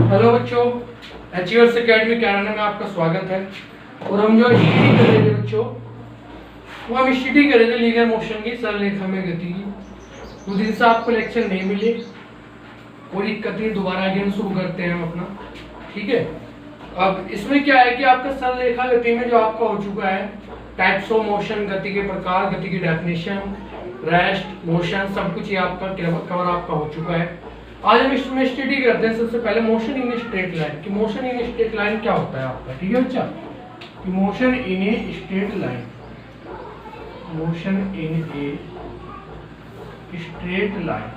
Hello बच्चों, achievers academy Canada में आपका स्वागत है। और हम जो स्टडी कर रहे थे बच्चों, वो हम स्टडी कर रहे थे लीनियर मोशन की सरल रेखा में गति की। उस दिन से आपको लेक्चर नहीं मिले, कोई दिक्कत नहीं, दोबारा अगेन शुरू करते हैं हम अपना। ठीक है, अब इसमें क्या है कि आपका सरल रेखा गति में जो आपका हो चुका है टाइप्स ऑफ मोशन, गति के प्रकार, गति की डेफिनेशन, रेस्ट, मोशन, सब कुछ ये आपका कवर आपका हो चुका है। आज हम इसमें स्टडी करते हैं सबसे पहले मोशन इन स्ट्रेट लाइन कि मोशन इन स्ट्रेट लाइन क्या होता है आपका। ठीक है बच्चा, कि motion in a straight line, motion in a straight line.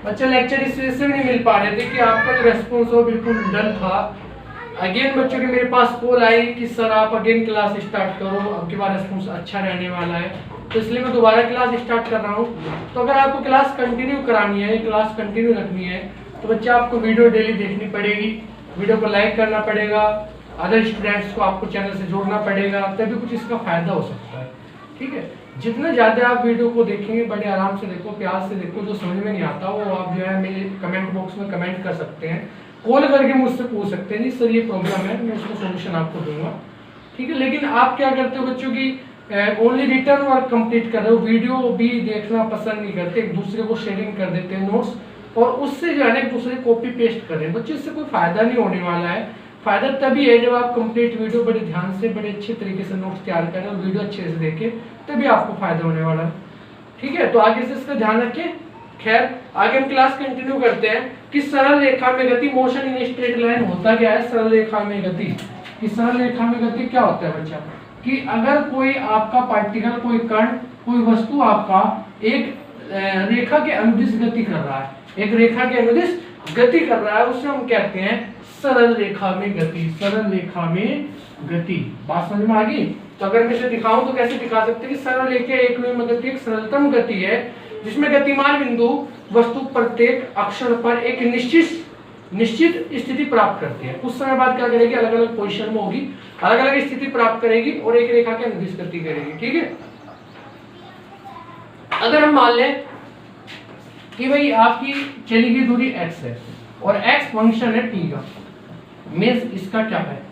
बच्चा लेक्चर इस वजह से भी नहीं मिल पा रहे थे कि आपका जो रेस्पॉन्स हो बिल्कुल डल था। अगेन बच्चों के मेरे पास कॉल आई कि सर आप अगेन क्लास स्टार्ट करो, अब के बाद रेस्पॉन्स अच्छा रहने वाला है, तो इसलिए मैं दोबारा क्लास स्टार्ट कर रहा हूँ। तो अगर आपको क्लास कंटिन्यू करानी है, क्लास कंटिन्यू रखनी है, तो बच्चे आपको वीडियो डेली देखनी पड़ेगी, वीडियो को लाइक करना पड़ेगा, अदर स्टूडेंट्स को आपको चैनल से जोड़ना पड़ेगा, तभी कुछ इसका फायदा हो सकता है। ठीक है, जितना ज़्यादा आप वीडियो को देखेंगे, बड़े आराम से देखो, प्यार से देखो, जो समझ में नहीं आता वो आप जो है मेरे कमेंट बॉक्स में कमेंट कर सकते हैं, कॉल करके मुझसे पूछ सकते हैं, जी सर ये प्रॉब्लम है, मैं उसका सोल्यूशन आपको दूंगा। ठीक है, लेकिन आप क्या करते हो बच्चों की ओनली रिटर्न वर्क कंप्लीट कर रहे हो, वीडियो भी देखना पसंद नहीं करते, एक दूसरे को शेयरिंग कर देते हैं नोट्स, और उससे जो है एक दूसरे कॉपी पेस्ट कर रहे हैं। बच्चों इससे कोई फायदा नहीं होने वाला है। फायदा तभी है जब आप कंप्लीट वीडियो बड़े ध्यान से, बड़े अच्छे तरीके से नोट्स तैयार करें और वीडियो अच्छे से देखें, तभी आपको फायदा होने वाला है। ठीक है, तो आगे से इसका ध्यान रखें। खैर, आगे हम क्लास कंटिन्यू करते हैं कि सरल रेखा में गति, मोशन इन स्ट्रेट लाइन होता क्या है सरल रेखा में गति। कि सरल रेखा में गति क्या होता है बच्चा, कि अगर कोई आपका पार्टिकल, कोई कण, कोई वस्तु आपका एक रेखा के अनुदिश गति कर रहा है, एक रेखा के अनुदिश गति कर रहा है, उसे हम कहते हैं सरल रेखा में गति। सरल रेखा में गति, बात समझ में आ गई? तो अगर मैं इसे दिखाऊं तो कैसे दिखा सकते हैं कि सरल रेखा एकविमीय गति एक सरलतम गति है जिसमें गतिमान बिंदु वस्तु प्रत्येक अक्षर पर एक निश्चित स्थिति प्राप्त करती है। कुछ समय बाद क्या करेगी, अलग अलग पोजीशन में होगी, अलग अलग स्थिति प्राप्त करेगी और एक रेखा के अनुदिश गति करेगी। ठीक है, अगर हम मान लें कि भाई आपकी चली गई दूरी x है और x फंक्शन है t का, मींस इसका क्या है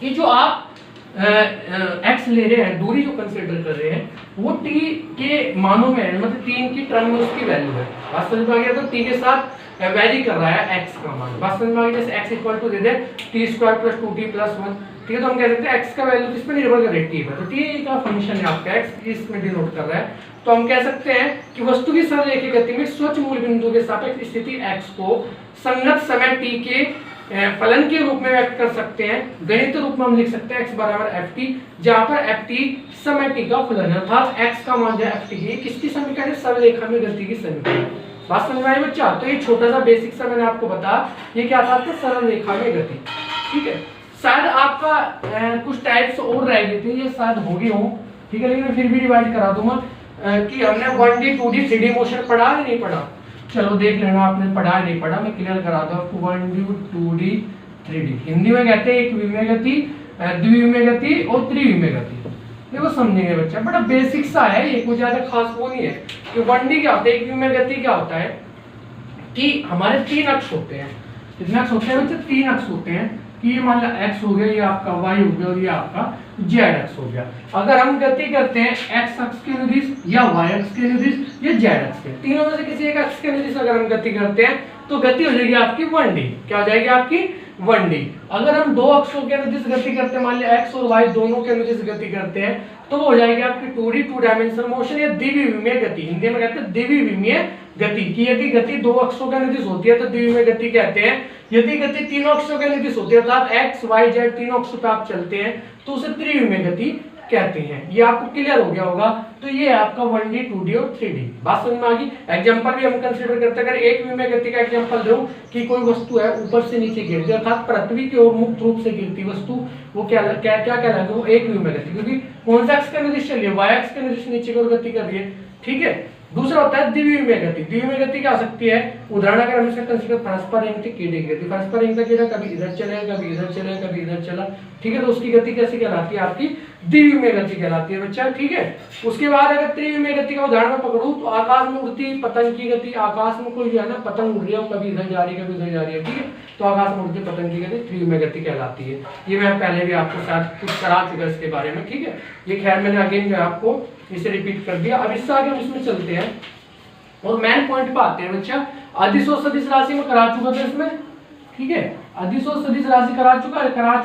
कि जो आप x ले रहे हैं, दूरी जो कंसीडर कर रहे हैं, वो t के मानों में है, मतलब 3 की टर्म में उसकी वैल्यू है। बात समझ में आ गया? तो t के साथ वैरी कर रहा है x का मान। बात समझ में आ गई? जैसे x इक्वल टू दे दे t² + 2t + 1। ठीक है, तो हम कह सकते हैं x का वैल्यू किस पे निर्भर कर रही है, t पर। तो t का फंक्शन है आपका, x इसमें डिनोट कर रहा है। तो हम कह सकते हैं कि वस्तु की सरल रेखीय गति में स्वच्छ मूल बिंदु के सापेक्ष स्थिति x को संगत समय t के फलन के रूप में व्यक्त कर सकते हैं। गणित रूप में हम लिख सकते हैं x = ft, जहां पर ft समय t का फलन है, अर्थात x का मान जो है ft की किसकी समीकरण है, सरल रेखा में गति की समीकरण। बात समझ में आई बच्चा? तो ये छोटा सा बेसिक सा मैंने आपको बताया, ये क्या था आपका सरल रेखा में गति। ठीक है, शायद आपका कुछ टाइप्स और रह गए थे, ये शायद हो गए हो। ठीक है, लेकिन मैं फिर भी रिवाइज करा दूंगा कि हमने 1D 2D 3D मोशन पढ़ा है नहीं पढ़ा। चलो देख लेना, आपने पढ़ा है नहीं पढ़ा, मैं क्लियर करा दूं आपको। 1D 2D 3D हिंदी में कहते हैं एक विमीय गति, द्विविमीय गति और त्रिविमीय गति। देखो समझेंगे बच्चा, बड़ा बेसिक सा है, ये कोई ज्यादा खास वो नहीं है। कि 1D क्या होता है, एक विमीय गति क्या होता है कि हमारे 3 अक्ष होते हैं। कितने अक्ष होते हैं बच्चे? 3 अक्ष होते हैं। कि ये मान लो x हो गया, ये आपका y हो गया और ये आपका z अक्ष हो गया। अगर हम गति करते हैं x अक्ष के अनुदिश या y अक्ष के अनुदिश या z अक्ष के, तीनों में से किसी एक अक्ष के अनुदिश अगर हम गति करते हैं तो गति हो जाएगी आपकी 1D। क्या हो जाएगी आपकी 1D। अगर हम दो अक्षों के अनुदिश गति करते हैं, मान लिया x और y दोनों के अनुदिश गति करते हैं, तो वो हो जाएगी आपकी 2D 2 डायमेंशनल मोशन या द्विविमीय गति। हिंदी में कहते हैं द्विविमीय गति। कि यदि गति दो अक्षों के अनुदिश होती है तो द्विविमीय गति कहते हैं। यदि गति तीनों अक्षों के अनुदिश होती है, अर्थात x y z तीनों अक्षों पे आप चलते हैं, तो उसे त्रिविमीय गति कहते हैं। ये आपको क्लियर हो गया होगा। तो ये है आपका 1D 2D और 3D। बात समझ में आ गई? एग्जांपल भी हम कंसीडर करते हैं। अगर एक विमीय गति का एग्जांपल दूं कि कोई वस्तु है ऊपर से नीचे गिरती है, अर्थात पृथ्वी की ओर मुक्त रूप से गिरती वस्तु, वो क्या कहलाएगी, वो एक विमीय गति। क्योंकि कौन सा अक्ष के अनुदिश चल रही है, y अक्ष के अनुदिश नीचे की ओर गति कर रही है। ठीक है, दूसरा होता है द्विविमीय गति। द्विविमीय गति क्या हो सकती है, उदाहरण अगर हम इसका कंसीडर परस्पर रेखीय कीड़े की गति, परस्पर रेखीय कीड़ा कभी इधर चलेगा, कभी इधर चलेगा, कभी इधर चला। ठीक है, तो उसकी गति कैसी कहलाती है आपकी द्विविमीय गति कहलाती है बच्चा, ठीक है। उसके बाद अगर त्रिविमीय गति का उदाहरण मैं पकड़ूं तो आकाश में उड़ती पतंग की गति, आकाश में कोई जो है ना पतंग उड़ रही है, कभी इधर जा रही है कभी उधर जा रही है, ठीक है, तो आकाश में उड़ती पतंग की गति त्रिविमीय गति कहलाती है। ये मैं पहले भी आपको शायद कुछ करा चुका इसके बारे में, ठीक है। ये खैर मैंने अगेन जो है आपको इसे रिपीट कर दिया। अब इससे आगे हम इसमें चलते हैं और मेन पॉइंट पे आते हैं बच्चा। अदिश और सदिश राशि में करा चुका था इसमें, ठीक है, अदिश और सदिश राशि करा चुका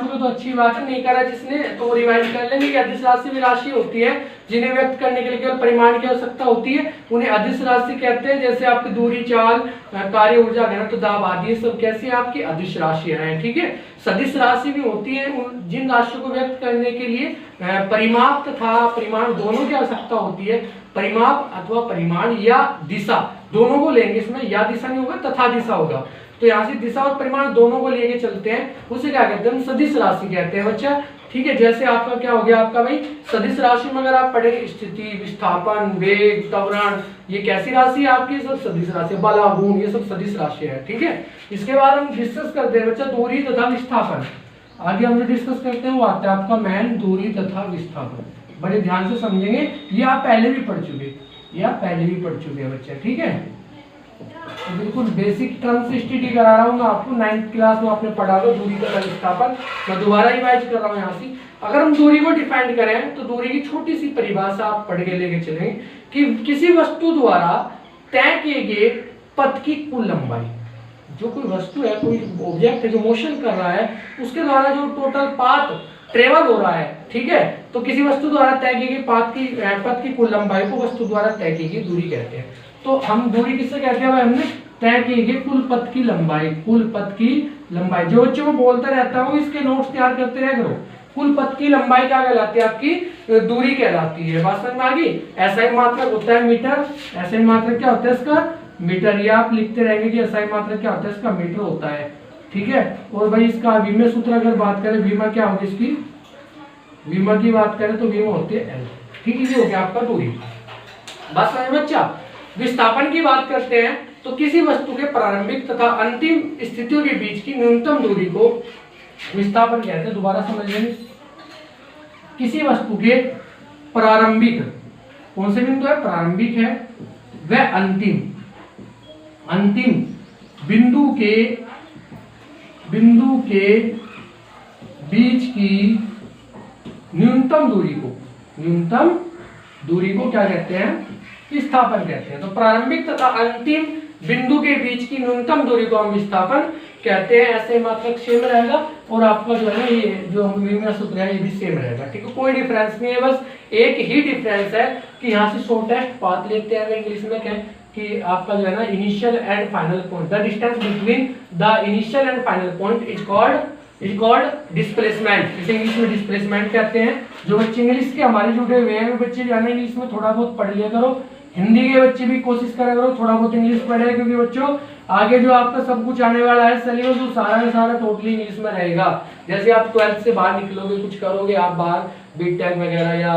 तो अच्छी बात है, नहीं करा जिसने तो रिवाइज कर लेंगे कि अदिश राशि भी राशि होती है जिन्हें व्यक्त करने के लिए केवल परिमाण की आवश्यकता होती है, उन्हें अदिश राशि कहते हैं। जैसे आपकी दूरी, चाल, कार्य, ऊर्जा, घनत्व, दाब आदि सब कैसी आपकी अदिश राशियां हैं, ठीक है। सदिश राशि भी होती है जिन राशियों को व्यक्त करने के लिए परिमाप तथा परिमाण दोनों की आवश्यकता होती है। परिमाप अथवा परिमाण या दिशा दोनों को लेंगे इसमें, या दिशा नहीं होगा तथा दिशा होगा, तो यहाँ से दिशा और परिमाण दोनों को लेके चलते हैं, उसे क्या कहते हैं, सदिश राशि कहते हैं बच्चा, ठीक है। जैसे आपका क्या हो गया आपका भाई सदिश राशि में अगर आप पढ़ेंगे स्थिति, विस्थापन, वेग, त्वरण, ये कैसी राशि है आपकी, सब सदिश राशि, बल, गुण, ये सब सदिश राशि है, ठीक है। इसके बाद हम डिस्कस करते हैं बच्चा दूरी तथा विस्थापन। आगे हम जो डिस्कस करते हैं वो आता है आपका मेन दूरी तथा विस्थापन। बड़े ध्यान से समझेंगे, ये आप पहले भी पढ़ चुके हैं बच्चा, ठीक है। तो बिल्कुल बेसिक टर्म्स स्टडी करा रहा हूँ मैं आपको, 9th क्लास में आपने पढ़ा था दूरी तथा विस्थापन, मैं दोबारा रिवाइज कर रहा हूँ यहाँ से। अगर हम दूरी को डिफाइन करें तो दूरी की छोटी सी परिभाषा आप पढ़ के लेके चलेंगे कि किसी वस्तु द्वारा तय किए गए पथ की कुल लंबाई, जो कोई वस्तु है, कोई ऑब्जेक्ट है जो मोशन कर रहा है, उसके द्वारा जो टोटल पाथ ट्रेवल हो रहा है, ठीक है, तो किसी वस्तु द्वारा तय की गई पथ की कुल लंबाई को वस्तु द्वारा तय की गई दूरी कहते हैं। तो हम दूरी किससे कहते हैं भाई, हमने तय की गई कुल पथ की लंबाई, कुल पथ की लंबाई। जो बच्चों को बोलता रहता हूँ इसके नोट्स तैयार करते रह करो। कुल पथ की लंबाई क्या कहलाती है, आपकी दूरी कहलाती है। बात समझ में आ गई। SI मात्रक होता है मीटर, SI मात्रक क्या होता है इसका मीटर, ये आप लिखते रहेंगे कि SI मात्रक क्या होता है इसका मीटर होता है, ठीक है। और भाई इसका विमा सूत्र अगर बात करें, विमा क्या होगी इसकी, विमा की बात करें तो विमा होती है L, ठीक है। ये हो गया आपका दूरी। बात समझ बच्चा। विस्थापन की बात करते हैं तो किसी वस्तु के प्रारंभिक तथा अंतिम स्थितियों के बीच की न्यूनतम दूरी को विस्थापन कहते हैं। दोबारा समझ लेंगे, किसी वस्तु के प्रारंभिक, कौन से बिंदु है, प्रारंभिक है, वह अंतिम बिंदु के बीच की न्यूनतम दूरी को क्या कहते हैं, विस्थापन कहते हैं। तो प्रारंभिक तथा अंतिम बिंदु के बीच की न्यूनतम दूरी को हम विस्थापन कहते हैं। ऐसे मात्रक सेम रहेगा और आपका जो है ना ये जो विमा सूत्र है ये भी सेम रहेगा, ठीक है। कोई डिफरेंस नहीं है, बस एक ही डिफरेंस है कि यहाँ से शॉर्टेस्ट पाथ लेते हैं। इंग्लिश में क्या कि आपका जो है ना initial and final point, the distance between the initial and final point is called displacement. इसे इंग्लिश में डिस्प्लेसमेंट कहते हैं। जो बच्चे इंग्लिश के हमारे जुड़े हुए हैं बच्चे जाना इंग्लिश में थोड़ा बहुत पढ़ लिया करो। हिंदी के बच्चे भी कोशिश करा करो थोड़ा बहुत इंग्लिश पढ़े, क्योंकि बच्चों आगे जो आपका सब कुछ आने वाला है सिलेबस वो सारा का सारा टोटली इंग्लिश में रहेगा। जैसे आप 12th से बाहर निकलोगे, कुछ करोगे आप बाहर बीटेक वगैरह या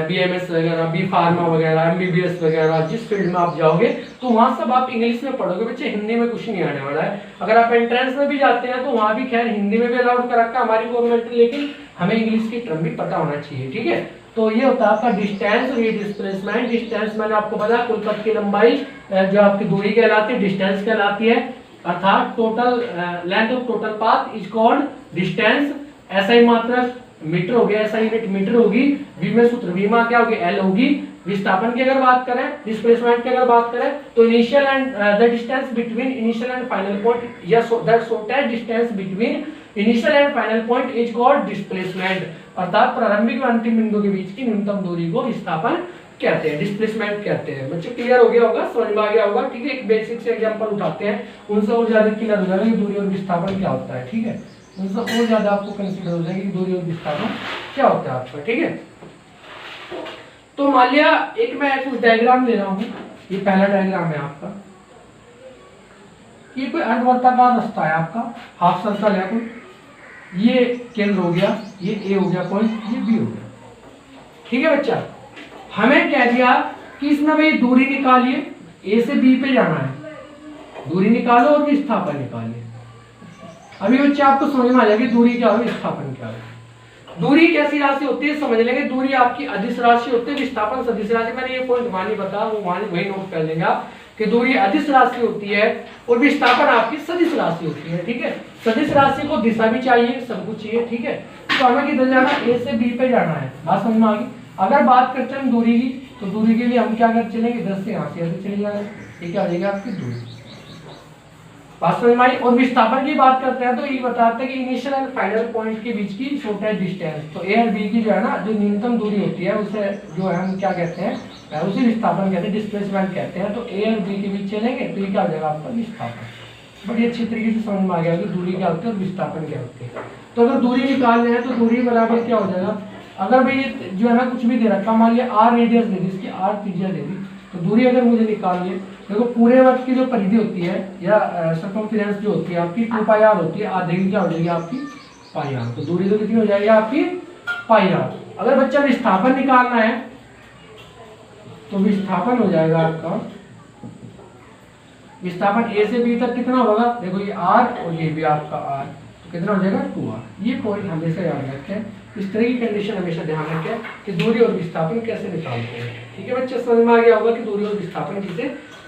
BMS वगैरह, बी फार्मा वगैरह, MBBS वगैरह, जिस फील्ड में आप जाओगे तो वहाँ सब आप इंग्लिश में पढ़ोगे बच्चे, हिंदी में कुछ नहीं आने वाला है। अगर आप एंट्रेंस में भी जाते हैं तो वहाँ भी खैर हिंदी में भी अलाउड कर रखा है हमारी गवर्नमेंट ने, लेकिन हमें इंग्लिश की टर्म भी पता होना चाहिए, ठीक है। तो ये होता है आपका डिस्टेंस और ये डिस्प्लेसमेंट। डिस्टेंस मैंने आपको बताया कुल पथ की लंबाई जो आपकी दूरी कहलाती है, डिस्टेंस कहलाती है, अर्थात total length of total path is called distance. SI मात्रक मीटर हो गया, SI यूनिट मीटर होगी, विमा सूत्र विमा क्या होगी, L होगी। विस्थापन की अगर बात करें, डिस्प्लेसमेंट की अगर बात करें तो initial and the distance between initial and final point या that shortest distance between initial and final point is called displacement, अर्थात प्रारंभिक और अंतिम बिंदु के बीच की न्यूनतम दूरी को विस्थापन कहते हैं, डिस्प्लेसमेंट कहते हैं। बच्चे क्लियर हो गया होगा, समझ में आ गया होगा, ठीक है। एक बेसिक से एग्जांपल उठाते हैं, उनसे और ज्यादा क्लियर हो जाएगा कि दूरी और विस्थापन क्या होता है, ठीक है। उनसे और ज्यादा आपको कंसीडर हो जाएगी कि दूरी और विस्थापन क्या होता है आपका, ठीक है। तो मान लिया एक मैं कुछ डायग्राम ले रहा हूँ, ये पहला डायग्राम है आपका, ये कोई अर्धवर्ताकार रास्ता है आपका, हाफ सर्कल है कोई, ये केंद्र हो गया, ये A हो गया पॉइंट, ये B हो गया, ठीक है बच्चा। हमें कह दिया कि इसमें भाई दूरी निकालिए, A से B पे जाना है, दूरी निकालो और विस्थापन निकालिए। अभी बच्चे आपको समझ में आ जाएगी दूरी क्या है, विस्थापन क्या है। दूरी कैसी राशि होती है समझ लेंगे। दूरी आपकी अदिश राशि होती है, विस्थापन सदिश राशि। मैंने ये पॉइंट वहां नहीं बताया, वो वही नोट कर लेंगे आप कि दूरी अदिश राशि होती है और विस्थापन आपकी सदिश राशि होती है। ठीक है, सदिश राशि को दिशा भी चाहिए, सब कुछ चाहिए। ठीक है, तो हमें किधर जाना है, ए से बी पे जाना है। बात समझ में आ गई। अगर बात करते हैं हम दूरी की, तो दूरी के लिए हम क्या कर चलेंगे, 10 से यहाँ से ऐसे चले जाएंगे। ये क्या हो जाएगा आपकी दूरी। बात समझ में आई। और विस्थापन की बात करते हैं तो ये बताते हैं कि इनिशियल एंड फाइनल पॉइंट के बीच की शॉर्टेस्ट डिस्टेंस। तो ए और बी की जो है ना, जो न्यूनतम दूरी होती है उसे जो है हम क्या कहते हैं, उसी विस्थापन कहते हैं, डिस्प्लेसमेंट कहते हैं। तो ए और बी के बीच चलेंगे तो ये क्या हो जाएगा आपका विस्थापन। बड़ी अच्छी तरीके से समझ में आ गया कि दूरी क्या होती है और विस्थापन क्या होती है। तो अगर दूरी निकालनी है तो दूरी बराबर क्या हो जाएगा, अगर भाई जो है ना कुछ भी दे रखा, मान लिया आर रेडियस दे दी, इसकी आर त्रिज्या दे दी, तो दूरी अगर मुझे निकालनी है, देखो पूरे वर्ग की जो परिधि होती है या सर्कमफेरेंस जो होती है आपकी 2 पाई आर होती है, आधे की क्या हो जाएगी आपकी पाई आर। तो दूरी तो कितनी हो जाएगी आपकी पाई आर। अगर बच्चा विस्थापन निकालना है तो विस्थापन हो जाएगा आपका, विस्थापन ए से बी तक कितना होगा, देखो ये आर और ये भी आपका आर, तो कितना हो जाएगा 2r। ये पॉइंट हमेशा याद रखें, इस तरह की कंडीशन हमेशा ध्यान रखें कि दूरी और विस्थापन कैसे निकालते हैं। ठीक है बच्चे, समझ में आ गया होगा कि दूरी और विस्थापन किसे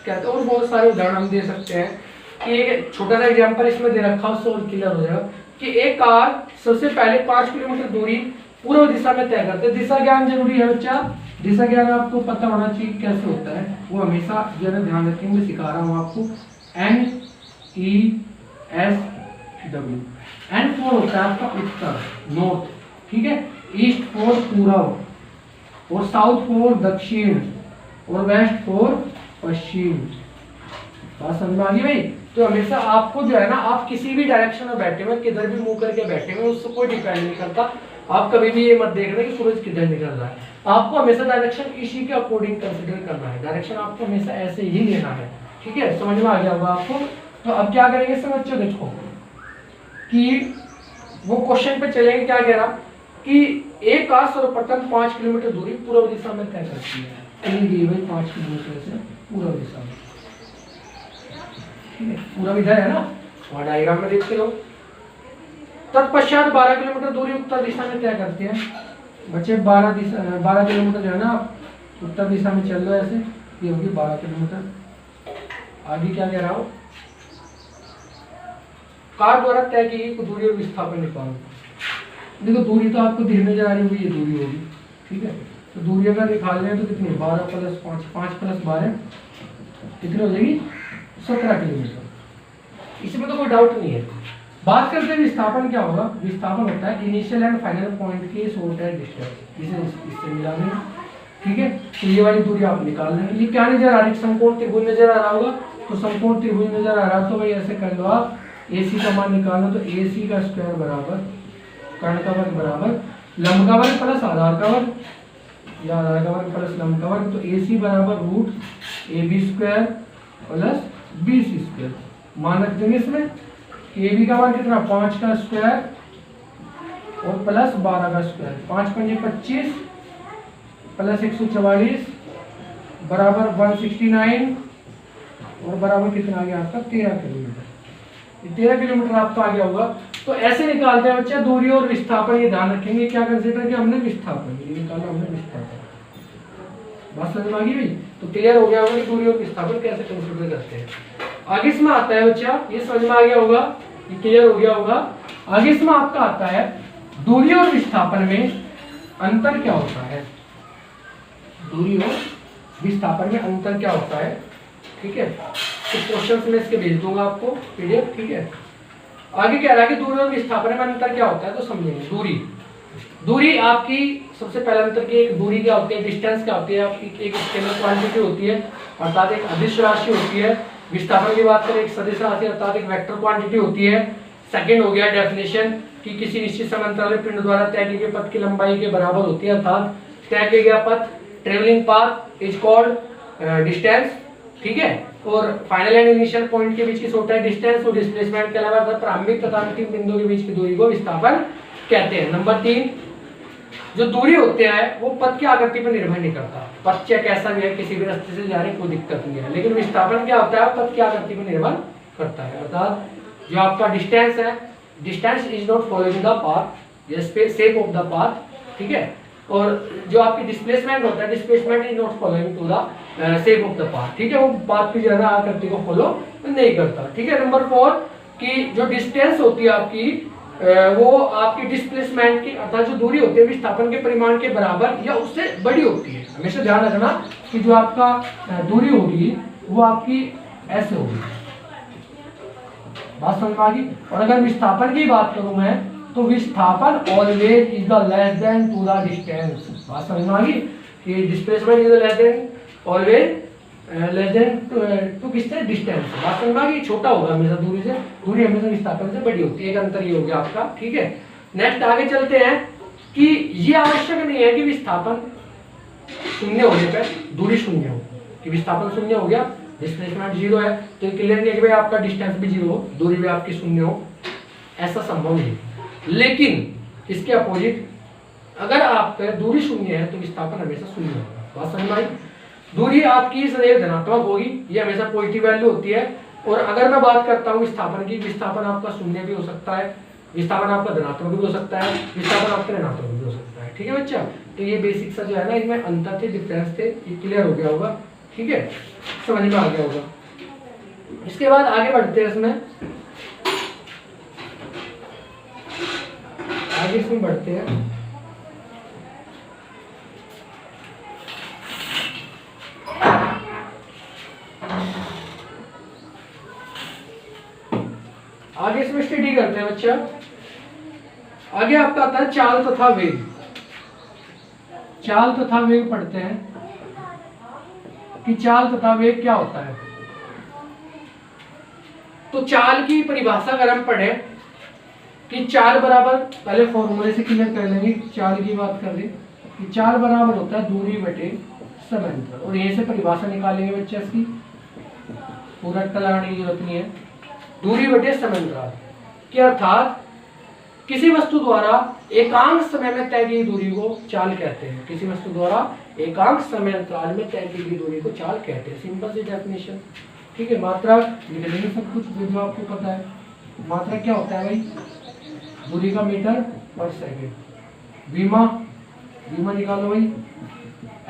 कहते हैं। और बहुत सारे उदाहरण हम दे सकते हैं कि एक छोटा सा एग्जांपल इसमें दे रखा उससे और क्लियर हो जाएगा कि एक कार सबसे पहले 5 किलोमीटर दूरी पूर्व दिशा में तय करते हैं। दिशा ज्ञान जरूरी है बच्चा, दिशा ज्ञान आपको पता होना चाहिए कैसे होता है, वो हमेशा जो है ध्यान रखेंगे। मैं सिखा रहा हूँ आपको। NESW, N फॉर होता है आपका उत्तर, नॉर्थ, ठीक है, ईस्ट फॉर पूर्व, और साउथ फॉर दक्षिण, और वेस्ट फॉर पश्चिम। बात समझ में आ गई भाई। तो हमेशा आपको जो है ना, आप किसी भी डायरेक्शन में बैठे हुए, किधर भी मुंह करके बैठे हुए, उससे कोई डिपेंड नहीं करता। आप कभी भी ये मत देख रहे कि सूरज किधर निकल रहा है, आपको हमेशा डायरेक्शन इसी के अकॉर्डिंग कंसीडर करना है। डायरेक्शन आपको हमेशा ऐसे ही लेना है। ठीक है, समझ में आ गया होगा आपको। तो अब क्या करेंगे सब बच्चों, देखो कि वो क्वेश्चन पे चलेंगे। क्या कह रहा कि एक कार सर्वप्रथम 5 किलोमीटर दूरी पूर्व दिशा में तय करती है। 5 किलोमीटर से पूर्व दिशा में, ठीक है, पूरा इधर है ना, वहां डायग्राम में देखते रहो। तत्पश्चात 12 किलोमीटर दूरी उत्तर दिशा में तय करती है। बच्चे 12 किलोमीटर जो है ना उत्तर दिशा में चल रहे ऐसे, ये होगी 12 किलोमीटर। आगे क्या कह रहा हो, कार द्वारा तय की गई दूरी और विस्थापन निकालो। देखो दूरी तो आपको धीरे नजर आ रही होगी, ये दूरी होगी, ठीक है। तो दूरी अगर निकालने हैं तो कितनी, 12 + 5, 5 + 12 कितनी हो जाएगी, 17 किलोमीटर। इसमें तो कोई डाउट नहीं है। बात करते हैं विस्थापन क्या होगा। विस्थापन होता है इनिशियल एंड फाइनल पॉइंट के शॉर्टेस्ट डिस्टेंस, इसे इससे मिलाने, ठीक है। तो ये वाली दूरी आप निकाल लेंगे। ये क्या नजर आ रही है, समकोण त्रिभुज नजर आ रहा होगा। तो समकोण त्रिभुज नजर आ रहा, तो भाई ऐसे कर लो आप, AC का मान निकालना, तो AC का स्क्वायर बराबर कर्ण का वर्ग बराबर लंब का वर्ग प्लस आधार का वर्ग, या आधार का वर्ग प्लस लंब का वर्ग। तो AC बराबर √AB² प्लस BC स्क्वायर। मान रख देंगे इसमें AB का मान कितना, 5 का स्क्वायर और प्लस 12 का स्क्वायर। 5 × 5 = 25 प्लस 144 बराबर 169 और बराबर कितना आ गया आपका 13 किलोमीटर। 13 किलोमीटर आपका आ गया होगा। तो ऐसे निकालते हैं बच्चा दूरी और विस्थापन। ये ध्यान रखेंगे क्या कंसीडर किया हमने, विस्थापन, ये निकाला हमने विस्थापन। बात समझ में आ गई भाई। तो क्लियर हो गया होगा कि दूरी और विस्थापन कैसे कंसीडर करते हैं। आगे इसमें आता है बच्चा, ये समझ में आ गया होगा, ये क्लियर हो गया होगा। आगे इसमें आपका आता है दूरी और विस्थापन में अंतर क्या होता है। दूरी और विस्थापन में अंतर क्या होता है, ठीक है। कुछ क्वेश्चंस मैं इसके भेज दूंगा आपको PDF, ठीक है। आगे कह रहा है कि दूरी और विस्थापन में अंतर क्या होता है, तो समझेंगे। दूरी आपकी सबसे पहला अंतर की एक दूरी क्या होती है, डिस्टेंस क्या होती है आपकी, एक स्केलर क्वांटिटी होती है अर्थात एक अदिश राशि होती है। विस्थापन की बात करें एक सदिश राशि अर्थात एक वेक्टर क्वांटिटी होती है। सेकंड हो गया डेफिनेशन कि किसी निश्चित समांतराल पिंड द्वारा तय किए गए पथ की लंबाई के बराबर होती है, अर्थात तय किया गया पथ travelling path is called distance, ठीक है। और फाइनल एंड इनिशियल पॉइंट के बीच की शॉर्टेस्ट डिस्टेंस और डिस्प्लेसमेंट के अलावा प्रारंभिक तथा अंतिम बिंदु के बीच की दूरी को विस्थापन कहते हैं। नंबर 3, जो दूरी होते हैं वो पथ की आकृति पर निर्भर नहीं करता। पथ चाहे कैसा भी है, किसी भी रास्ते से जा रहे कोई दिक्कत नहीं है, लेकिन विस्थापन क्या होता है, पथ की आकृति पर निर्भर करता है। अर्थात जो आपका डिस्टेंस है, distance is not following the path, ये शेप ऑफ द पाथ, ठीक है। और जो आपकी डिस्प्लेसमेंट होता है, displacement is not following to the shape of the path, ठीक है, वो पाथ की ज्यादा आकृति को फॉलो नहीं करता, ठीक है। नंबर 4 की जो डिस्टेंस होती है आपकी वो आपकी डिस्प्लेसमेंट की अर्थात जो दूरी होती है विस्थापन के परिमाण के बराबर या उससे बड़ी होती है। हमेशा ध्यान रखना कि जो आपका दूरी होगी वो आपकी ऐसे होगी, बात समझ में आ गई। और अगर विस्थापन की बात करूं मैं तो विस्थापन always is the less than to the distance, बात समझ में आ गई कि displacement is the less than always less than to किससे डिस्टेंस, बात समझ में आ गई। छोटा होगा हमेशा दूरी से, दूरी हमेशा विस्थापन से बड़ी होती है, एक अंतर ये हो गया आपका, ठीक है। नेक्स्ट आगे चलते हैं कि ये आवश्यक नहीं है कि विस्थापन शून्य होने पर दूरी शून्य हो, कि विस्थापन शून्य हो गया डिस्प्लेसमेंट 0 है तो क्लियर नहीं है कि भाई आपका डिस्टेंस भी 0 हो, दूरी भी आपकी शून्य हो, ऐसा संभव नहीं। लेकिन इसके अपोजिट अगर आप पे दूरी शून्य है तो विस्थापन हमेशा शून्य होगा, बात समझ में आई। दूरी आपकी सदैव धनात्मक होगी, ये हमेशा पॉजिटिव वैल्यू होती है। और अगर मैं बात करता हूँ विस्थापन की, विस्थापन आपका शून्य भी हो सकता है, विस्थापन आपका धनात्मक भी हो सकता है, विस्थापन आपका ऋणात्मक भी हो सकता है, ठीक है बच्चा। तो ये बेसिक सा जो है ना, इनमें अंतर थे, डिफरेंस थे, ये क्लियर हो गया होगा, ठीक है, समझ में आ गया होगा। इसके बाद आगे बढ़ते हैं, इसमें आगे इसमें बढ़ते हैं। आगे इसमें स्टडी करते हैं बच्चा। आगे आपका आता है चाल तथा वेग। चाल तथा वेग पढ़ते हैं कि चाल तथा वेग क्या होता है। तो चाल की परिभाषा अगर हम पढ़े कि चाल बराबर, पहले फॉर्मूले से क्लियर कर लेंगे, चाल की बात कर रहे कि चाल बराबर होता है दूरी बटे समय। और यहीं से परिभाषा निकालेंगे बच्चे, इसकी पूरा लगाने की जरूरत नहीं है। दूरी बटे समय कि अर्थात किसी वस्तु द्वारा एकांक समय में तय की दूरी को चाल कहते हैं। किसी वस्तु द्वारा एकांक समय अंतराल में तय की दूरी को चाल कहते हैं, सिंपल सी डेफिनेशन, ठीक है। मात्रा लिख लेंगे सब कुछ जो आपको पता है। मात्रा क्या होता है भाई, दूरी का मीटर पर सेकेंड। विमा, विमा निकालो भाई,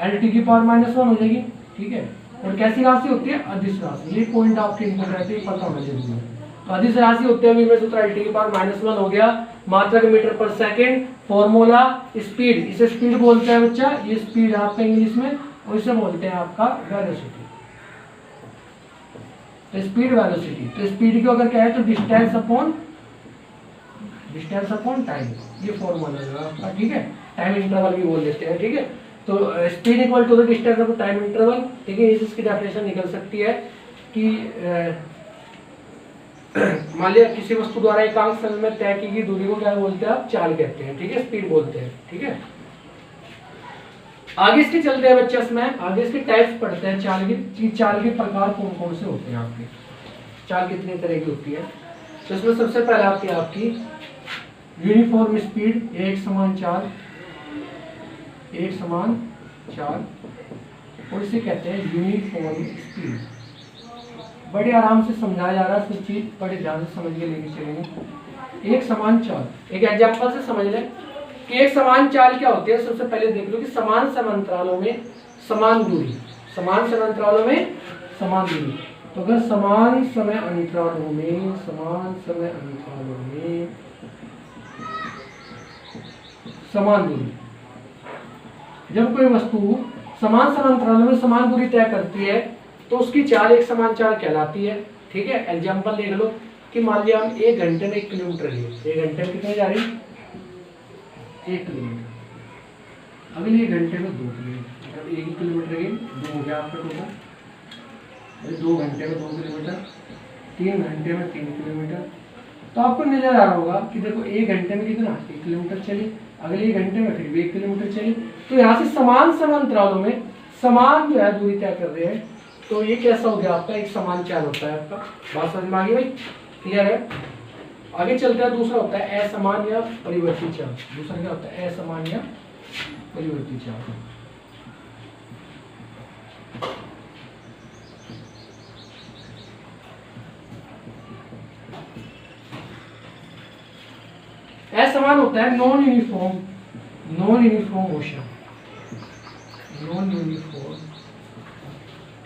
LT की पावर -1 हो जाएगी, ठीक है। और कैसी राशि होती है, अदिश राशि, ये पॉइंट आपके इम्पोर्टेंट रहते हैं, पता होना जरूरी है। तो अदिश राशि होते हैं विमा सूत्र LT की पावर -1 हो गया, मात्रक मीटर पर सेकेंड, फॉर्मूला स्पीड, इसे स्पीड बोलते हैं बच्चा, ये स्पीड आपका इंग्लिश में, और इसे बोलते हैं आपका वेलोसिटी। तो स्पीड वेलोसिटी, तो स्पीड को अगर क्या है तो डिस्टेंस अपॉन टाइम, ये फॉर्मूला है आपका, ठीक है। टाइम इंटरवल भी बोल देते हैं, ठीक है। तो speed equal to the distance upon time interval, ठीक है। इसकी डेफिनेशन निकल सकती है कि मान लिया किसी वस्तु द्वारा एकांक समय में तय की गई दूरी को क्या बोलते हैं, आप चाल कहते हैं, ठीक है, स्पीड बोलते हैं, ठीक है। आगे इसके चलते हैं बच्चे, इसमें आगे इसके टाइप्स पढ़ते हैं चाल की, चाल के प्रकार कौन कौन से होते हैं आपके, चाल कितने तरह की होती है। तो इसमें सबसे पहले आती है आपकी यूनिफॉर्म स्पीड, एक समान चाल, एक समान चाल, और इसे कहते हैं यूनिफॉर्म स्पीड। बड़े आराम से समझाया जा रहा है, सब चीज बड़े ध्यान से समझ के लेके चलेंगे। एक समान चाल, एक एग्जांपल से समझ लें कि एक समान चाल क्या होती है। सबसे पहले देख लो कि समान समांतरालों में समान दूरी, समान समांतरालों में समान दूरी। तो अगर समान समय अंतरालों में समान दूरी, जब कोई वस्तु समान समांतरालों में समान दूरी तय करती है तो उसकी चाल एक समान चाल कहलाती है, ठीक है। एग्जांपल देख लो कि मान लिया हम 1 घंटे में 1 किलोमीटर लिए, 1 घंटे में कितने जा रही, 1 किलोमीटर। अगले 1 घंटे में 2 किलोमीटर, 1 किलोमीटर के 2 हो गया आपका टोटल। 2 घंटे में 2 किलोमीटर, 3 घंटे में 3 किलोमीटर। तो आपको नजर आ रहा होगा कि देखो 1 घंटे में कितना, 1 किलोमीटर चली, अगले 1 घंटे में फिर भी 1 किलोमीटर चली। तो यहाँ से समान समांतरालों में समान जो है दूरी तय कर रहे हैं, तो ये कैसा हो गया आपका, एक समान चाल होता है आपका। बात समझ में आ गई भाई, क्लियर है। आगे चलते हैं, दूसरा होता है असमान या परिवर्ती चाल। दूसरा क्या होता है, असमान या परिवर्ती चाल। असमान समान होता है non uniform motion, non uniform,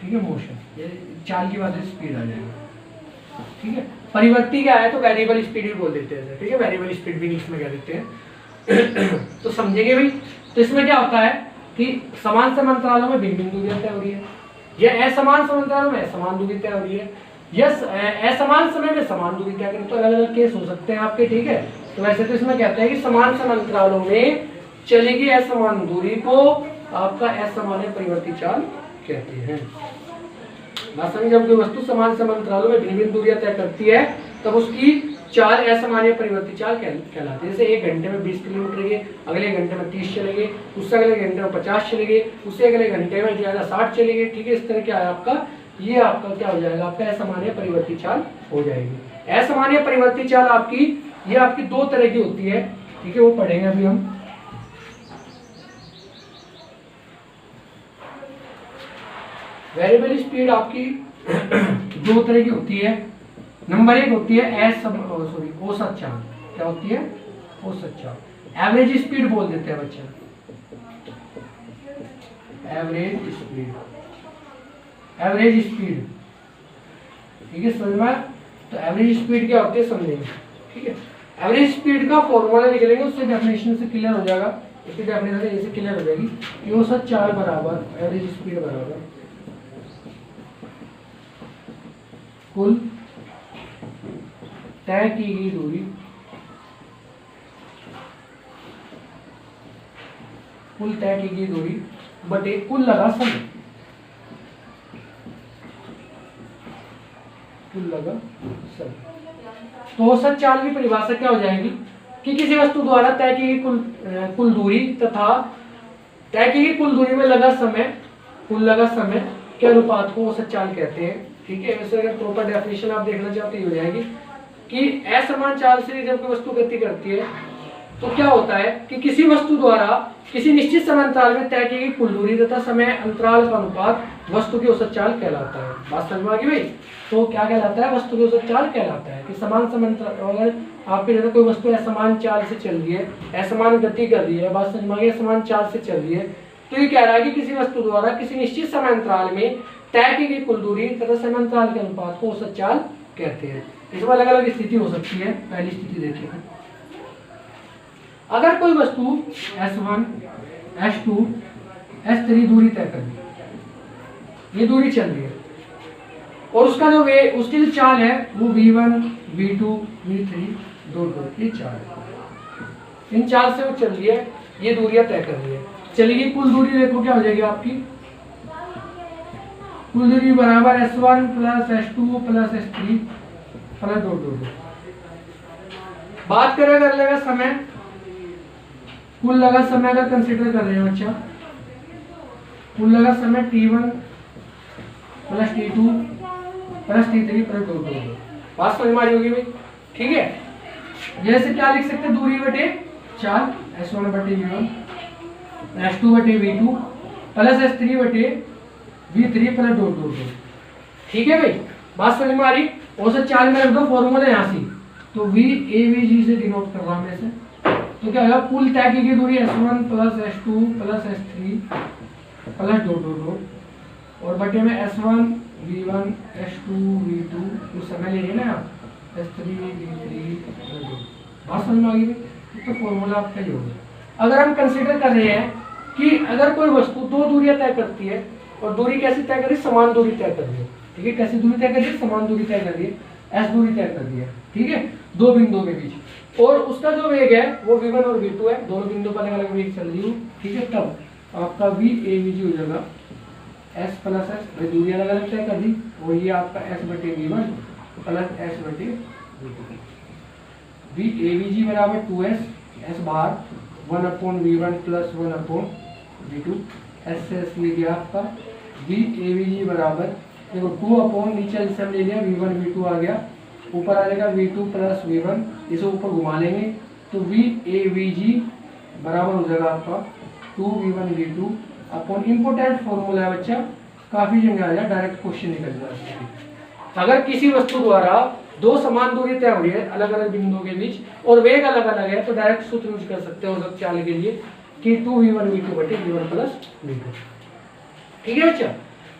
ठीक है, मोशन, ये चाल की बात है, स्पीड आ जाएगा, ठीक है। परिवर्ती क्या है तो वेरिएबल स्पीड भी बोल देते हैं, ठीक है, वेरिएबल स्पीड भी इसमें कह देते हैं। तो समझेंगे भाई। तो इसमें क्या होता है कि समान समांतरालों में भिन्न भिन्न दूरियां तय हो रही है, या असमान समांतरालों में असमान दूरी तय हो रही है, या असमान समय में समान दूरी तय करें, तो अलग अलग केस हो सकते हैं आपके, ठीक है। तो वैसे तो इसमें कहते हैं कि समान समांतरालों में चलेगी असमान दूरी को आपका असामान्य परिवर्ती चाल कहते हैं। वास्तव में जब कोई वस्तु समान समांतरालों में भिन्न भिन्न दूरियां तय करती है तब उसकी चाल असामान्य परिवर्ती चाल कहलाती है। जैसे एक घंटे में 20 किलोमीटर चलेंगे, अगले घंटे में 30 चलेंगे, उससे अगले घंटे में 50 चलेंगे, उससे अगले घंटे में ज्यादा 60 चलेंगे, ठीक है। इस तरह क्या है आपका, ये आपका क्या हो जाएगा, आपका असामान्य परिवर्ती चाल हो जाएगी। असामान्य परिवर्ती चाल आपकी, ये आपकी दो तरह की होती है, ठीक है, वो पढ़ेंगे अभी हम। वेरिएबल स्पीड आपकी दो तरह की होती है। नंबर एक होती है औसत चाल। क्या होती है? औसत चाल। एवरेज स्पीड बोल देते हैं बच्चे, एवरेज स्पीड, एवरेज स्पीड, ठीक है, समझ में? तो एवरेज स्पीड क्या होती है समझेंगे, ठीक है। एवरेज स्पीड का फॉर्मूला निकलेंगे, उससे डेफिनेशन से क्लियर हो जाएगा, इसकी डेफिनेशन ऐसे क्लियर हो जाएगी कि औसत चाल बराबर एवरेज स्पीड बराबर कुल तय की गई दूरी बटे कुल लगा समय, तो औसत चाल की परिभाषा क्या हो जाएगी कि किसी वस्तु द्वारा तय की गई कुल दूरी तथा तय की गई कुल दूरी में लगा समय के अनुपात को औसत चाल कहते हैं, ठीक है। वैसे अगर प्रॉपर डेफिनेशन आप देखना चाहते हो जाएगी कि असमान चाल से जब कोई वस्तु गति करती है तो क्या होता है कि किसी वस्तु द्वारा किसी निश्चित समय अंतराल में तय की गई कुल दूरी तथा समय अंतराल का अनुपात वस्तु की औसत चाल कहलाता है। बात समझ में आ गई भाई? तो क्या कहलाता है? वस्तु की औसत चाल कहलाता है कि समान समय अगर आपके जैसे कोई वस्तु असमान चाल से चल रही है, असमान गति कर रही है, बात समझ में आ गई, असमान चाल से चल रही है, तो ये कह रहा है कि किसी वस्तु द्वारा किसी निश्चित समय अंतराल में तय की गई कुल दूरी तथा समय अंतराल के अनुपात को औसत चाल कहते हैं। इसमें अलग अलग स्थिति हो सकती है। पहली स्थिति देखिए, अगर कोई वस्तु S1, S2, S3 दूरी तय कर दी, ये दूरी चल रही है और उसका जो उसकी जो चाल है वो V1, V2, V3 दो ये चाल है, इन चाल से वो चल रही है, ये दूरियां तय कर रही है। चलिए कुल दूरी देखो क्या हो जाएगी आपकी, कुल दूरी बराबर S1 plus S2 plus S3 plus दो। बात करें अगर लगा समय, कुल लगा समय अगर कंसीडर कर रहे हैं बच्चा, कुल लगा समय T1 plus T2 plus T3 plus दो। बात समझ में आ रही होगी भाई, ठीक है। जैसे क्या लिख सकते हैं, दूरी बटे चाल, S1 बटे V1, S2 बटे V2 प्लस S3 बटे V3 प्लस दो। ठीक है भाई, बात समझ में आ रही? औसत चाल में रख दो फॉर्मूला यहाँ से, तो VAVG से डिनोट कर रहा हूँ मैं इसे। तो क्या होगा, कुल तय की गई दूरी S1 plus S2 plus S3 plus दो और बटे में S1 V1 S2 V2 तो समय ले लेना आप, S3 V3 2। बात समझ में आ गई? तो फॉर्मूला आपका ये होगा। अगर हम कंसीडर कर रहे हैं कि अगर कोई वस्तु दो दूरियां तय करती है और दूरी कैसी तय कर रही है, समान दूरी तय कर रही है, ठीक है। कैसी दूरी तय कर रही है? समान दूरी तय कर रही है, S दूरी तय कर दी है, ठीक है, दो बिंदुओं के बीच, और उसका जो वेग है वो V1 और V2 है, दोनों बिंदु पर अलग अलग वेग चल रही है, ठीक है। तब आपका VAVG हो जाएगा S प्लस S, दूरी अलग अलग तय कर दी, और ये आपका S बटे V1 प्लस S बटे V2। VAVG बराबर 2S, S बार 1/V1 प्लस 1/V2, S से S ले गया आपका। VAVG बराबर देखो 2 नीचे एलसीएम ले लिया, V1 V2 आ गया, ऊपर आ जाएगा V2 प्लस V1, इसे ऊपर घुमा लेंगे तो VAVG बराबर हो जाएगा आपका 2V1 V2 upon important formula है बच्चा, काफी जगह आ जाए, डायरेक्ट क्वेश्चन निकल जाए। अगर किसी वस्तु द्वारा दो समान दूरी तय हुई है अलग अलग बिंदुओं के बीच और वेग अलग अलग है, तो डायरेक्ट सूत्र यूज कर सकते हो उस चाल के लिए कि 2v1 v2 बटे v1 प्लस v2। ठीक है बच्चा,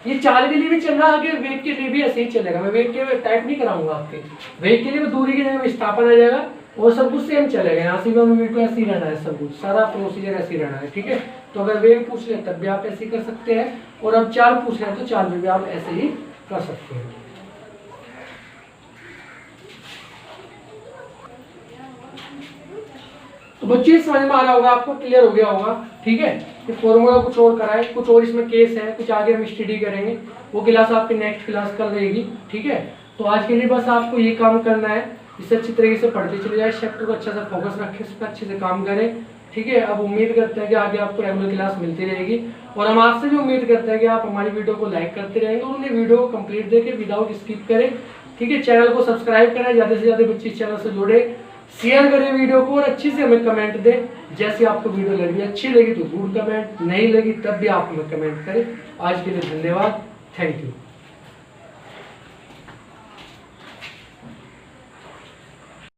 ये चाल के लिए भी चल रहा है, आगे वेग के लिए भी ऐसे ही चलेगा। मैं वेग के टाइप नहीं कराऊंगा आपके, वेग के लिए दूरी की जगह विस्थापन आ जाएगा और सब कुछ सेम चलेगा। यहाँ से v1 ऐसे ही रहना है, सब कुछ सारा प्रोसीजर ऐसे ही रहना है। ठीक है, तो अगर वेग पूछ ले तब भी आप ऐसे ही कर सकते हैं, और अब चाल पूछ रहे हैं तो चाल में भी आप ऐसे ही कर सकते हैं। तो बच्चे समझ में आ रहा होगा आपको, क्लियर हो गया होगा। ठीक है, ये फॉर्मूला कुछ और कराए, कुछ और इसमें केस है, कुछ आगे हम स्टडी करेंगे, वो क्लास आपकी नेक्स्ट क्लास कल रहेगी। ठीक है, तो आज के लिए बस आपको ये काम करना है, इसे अच्छी तरीके से पढ़ते चले जाए, चैप्टर को अच्छा से फोकस रखें, इस पर अच्छे से काम करें। ठीक है, अब उम्मीद करते हैं कि आगे आपको रेगुलर क्लास मिलती रहेगी, और हम आपसे भी उम्मीद करते हैं कि आप हमारी वीडियो को लाइक करते रहेंगे और उन्हें वीडियो को कंप्लीट देखें, विदाउट स्किप करें। ठीक है, चैनल को सब्सक्राइब करें, ज़्यादा से ज़्यादा बच्चे इस चैनल से जुड़े, शेयर करें वीडियो को, और अच्छी से हमें कमेंट दें। जैसे आपको वीडियो लगी, अच्छी लगी तो गुड कमेंट, नहीं लगी तब भी आप हमें कमेंट करें। आज के लिए धन्यवाद, थैंक यू।